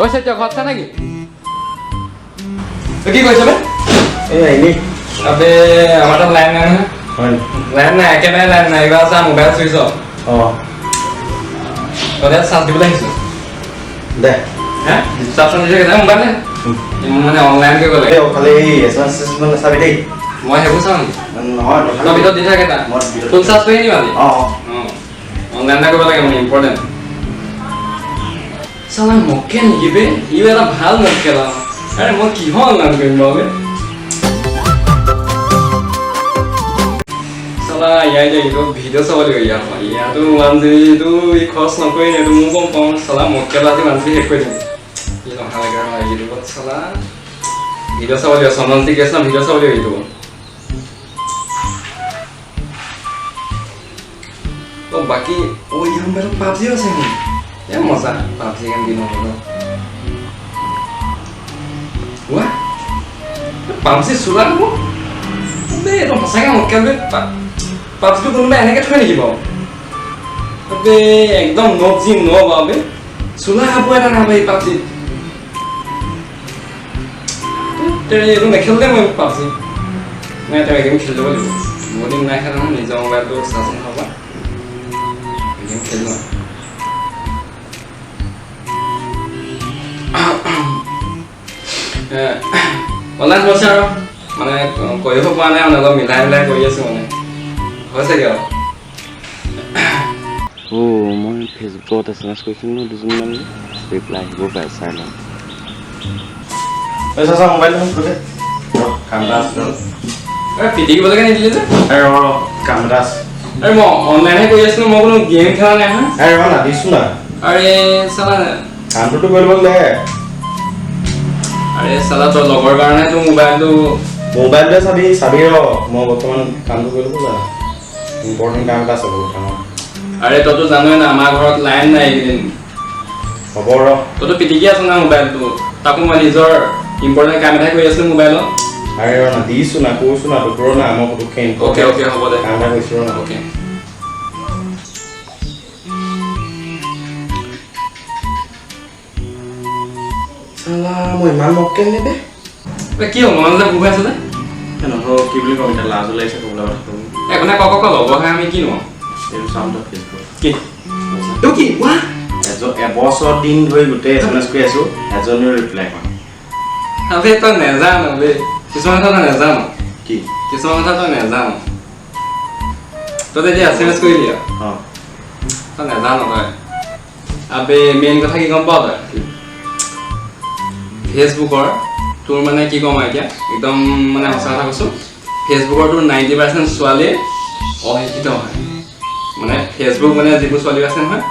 ঐ সত্য ঘৰত আছা নেকি কি কৈছ বে এনেই আবে আমাৰ তাত লাইন নাই নহয় লাইন নাই একেবাৰে লাইন নাই এইবাৰ চা মোবাইল চুইছ তই চাৰ্জ দিবলৈ আহিছোঁ দে হে চাৰ্জ দিছে কেতিয়া মোবাইল মানে অনলাইন কৰিব লাগে খালি এছএমএছ চাবি দেই মই সেইবোৰ চাওঁ নেকি নহয় তই ভিতৰত দি থাকে তাত ফুল চাৰ্জ কৰি নিবা আজি অনলাইন কৰিব লাগে মানে ইম্পৰ্টেণ্ট চালা মোকে নেকি বে ইও এটা ভাল মোক খেলা আৰে মই কিহৰ অনলাইন কৰিম বাৰু চালা ইয়াৰ এইটো ভিডিঅ' চাব লাগিব ইয়াতো 1 GB ই খৰচ নকৰি এইটো মোক গম পাওঁ চালা মোক খেলা যে 1 GB শেষ কৰি দিম ই নহা লাগে আৰু ইউটিউবত চালা ভিডিঅ' চাব লাগিব চনন্তি কেছ না ভিডিঅ' চাব লাগিব ইউটিউবত বাকি ওই हम मेरे PUBG আছে নি এ মজা PUBG গেম দিন হলো ওয়া PUBG সুলানো বে তো সঁচাকে মকেলবে PUBG তো কোনোবা এনেকে থৈ নেকি বাও বে একদম নবজি নবাবে সুলা হাবো এটা না ভাই PUBG তেৰে এটো নেখেললে মই PUBG মই এটা গেম খেলিব লাগিব মৰ্নিং নাই খেলা নিজৰ মোবাইলটো চাৰ্জ নহবা খেলো অনলাইন হৈছে আৰু মানে কৰিব পৰা নাই মানে অলপ মিলাই মিলাই কৰি আছো মানে হৈছেগে আৰু মই ফেচবুকত এছএমএছ কৰিছিলোঁ দুজনমান ৰিপ্লাই আহিব পাৰে চাই লওঁ চাচা মোবাইল কাম এটা আছে পিটিকিবলৈকে নিদিলে যে কাম এটা আছে আরে মই অনলাইনে কৰি আছিলো মই কোনো গেম খেলা নাই হা আৰে না দিছো না আৰে সালা কামটো কৰিব দে আৰে সালা তো লগৰ কাৰণে তো মোবাইলতে চাবি ৰ মই বৰ্তমান কামটো কৰিব যা ইম্পৰ্টেণ্ট কাম এটা আছে বহুত কাম আৰে ততো জানোই না আমাৰ ঘৰত লাইন নাই এইদিন হ'ব ৰ ততো পিটিকি আছ না মোবাইলটো তাকো মই নিজৰ ইম্পৰ্টেণ্ট কাম এটা কৰি আছিলো মোবাইলত আৰে না দিছো না কৈছো না তোৰ না মই পটকে ওকে ওকে হ'ব দে কাম এটা কৰিছো না ওকে সালা মই ইমান মক্কেল নেবে কি হ'ল মনলে বুক আছে দে নহয় কি বুলি কম এটা লাজ ওলাইছে ক'বলৈ কথা একনে কক লগহে আমি কি নো এই সাউন্ডত ফেচবুক কি তো কি ৱা এবছৰ দিন ধৰি গোটেই এছএমএছ কৰি আছো এজনেও ৰিপ্লাই কৰা আবে তই নেজানো বে কিছুমান কথা তই নেজানো কি কিছুমান কথা তই নেজানো তই যে এছএমএছ কৰিলি তই নেজানো তই আবে মেইন কথা কি গম পাৱ তই ফেচবুকৰ তোৰ মানে কি কম এতিয়া একদম মানে সঁচা কথা কৈছো ফেচবুকৰ তোৰ 90% ছোৱালীয়ে অশিক্ষিত হয় মানে ফেচবুক মানে যিবোৰ ছোৱালী আছে নহয়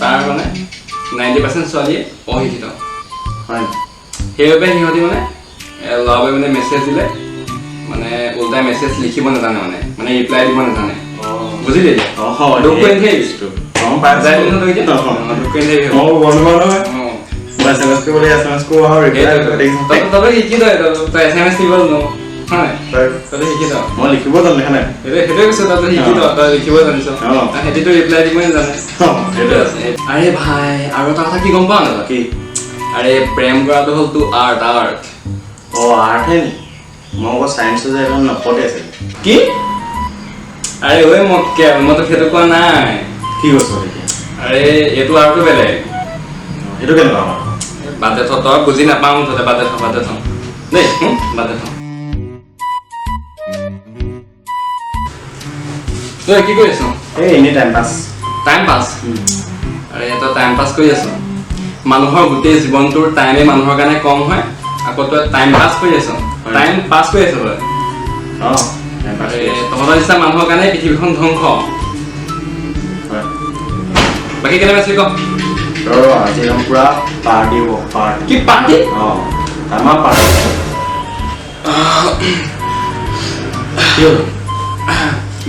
তাৰ মানে 90% ছোৱালীয়ে অশিক্ষিত হয় সেইবাবে সিহঁতি মানে ল'ৰাবোৰে মানে মেছেজ দিলে মানে উল্টাই মেছেজ লিখিব নাজানে মানে ৰিপ্লাই দিব নাজানে বুজিলি ডকুমেণ্ট এছএমএছ কৰিবলৈ এছএমএছ কৰো আৰু ৰিপ্লাই তই শিকি তই এছএমএছ দিব জানো হয় তই শিকি মই লিখিব জানো দেখা নাই সেইটোৱে কৈছো তই শিকি তই লিখিব জানিছ সিহঁতিতো ৰিপ্লাই দিব নাজানে আৰে ভাই আৰু এটা কথা কি গম পাৱ না কি আৰে প্ৰেম কৰাটো হ'ল তো আৰ্ট আৰ্টহে নি মই আকৌ চায়েন্সৰ যে এখন নপতে আছে কি আৰে ঐ মইতো সেইটো কোৱা নাই কি কৈছ এতিয়া আৰে এইটো আৰ্টটো বেলেগ সেইটো কেনেকুৱা বাদে তই বুজি নাপাওঁ মুঠতে বাদে থ দেই বাদে থ তই কি কৰি আছ এই এনেই টাইম পাছ আৰে তই টাইম পাছ কৰি আছ মানুহৰ গোটেই জীৱনটোৰ টাইমে মানুহৰ কাৰণে কম হয় আকৌ তই টাইম পাছ কৰি আছ তই তহঁতৰ নিচিনা মানুহৰ কাৰণে পৃথিৱীখন ধ্বংস বাকী কেনেকুৱা আছিলি ক আজি একদম পুৰা পাৰ্টি হ'ব পাৰ্টি কি পাৰ্টি আমাৰ পাৰ্টি কি হ'ল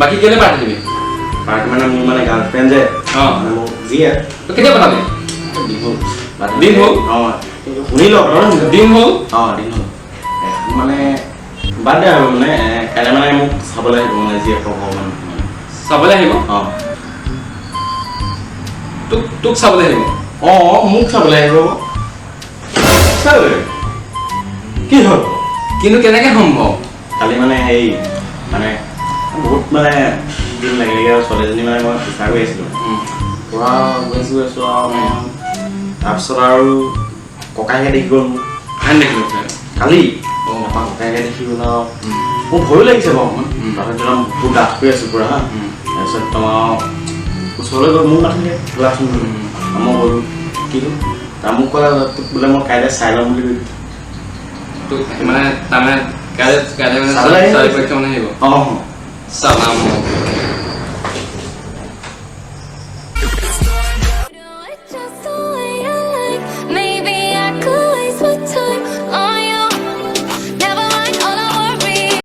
বাকী কেলে পাৰ্টি দিবি পাৰ্টি মানে মোৰ মানে গাৰ্লফ্ৰেণ্ড যে মোক দিয়ে তই কেতিয়া পঠাবি দিন হ'ল শুনি লওক দিন হ'ল দিন হ'ল মানে বাদ দে আৰু মানে কাইলৈ মানে মোক চাবলৈ আহিব মানে যি ভগৱান চাবলৈ আহিব তোক চাবলৈ আহিব মোক চাবলৈ আহিব সঁচাকৈ কি হ'ল কিন্তু কেনেকৈ সম্ভৱ কালি মানে হেৰি মানে বহুত মানে দিন লাগিলে ছোৱালীজনী মানে মই বিচাৰ কৰি আছিলোঁ পুৰা গৈছোঁ আৰু তাৰপিছত আৰু ককাইকে দেখি গ'ল মোক ভাল দেখিলোঁ কালি তাৰপৰা ককাইকে দেখি গ'ল আৰু মোৰ ভয়ো লাগিছে বাৰু অকণমান তাৰপিছত একদম বহুত ডাঠ কৰি আছোঁ পুৰা হা তাৰপিছত তোমাৰ ওচৰলৈ গৈ মোক নাথাকে গ্লাছ মই গ'লোঁ কি হ'ল তাৰ মোক ক'লে তোক বোলে মই কাইলৈ চাই ল'ম বুলি মানে তাৰমানে কাইলৈ মানে চাবলৈ চাৰি পৰীক্ষা মানে আহিব অঁ চালাম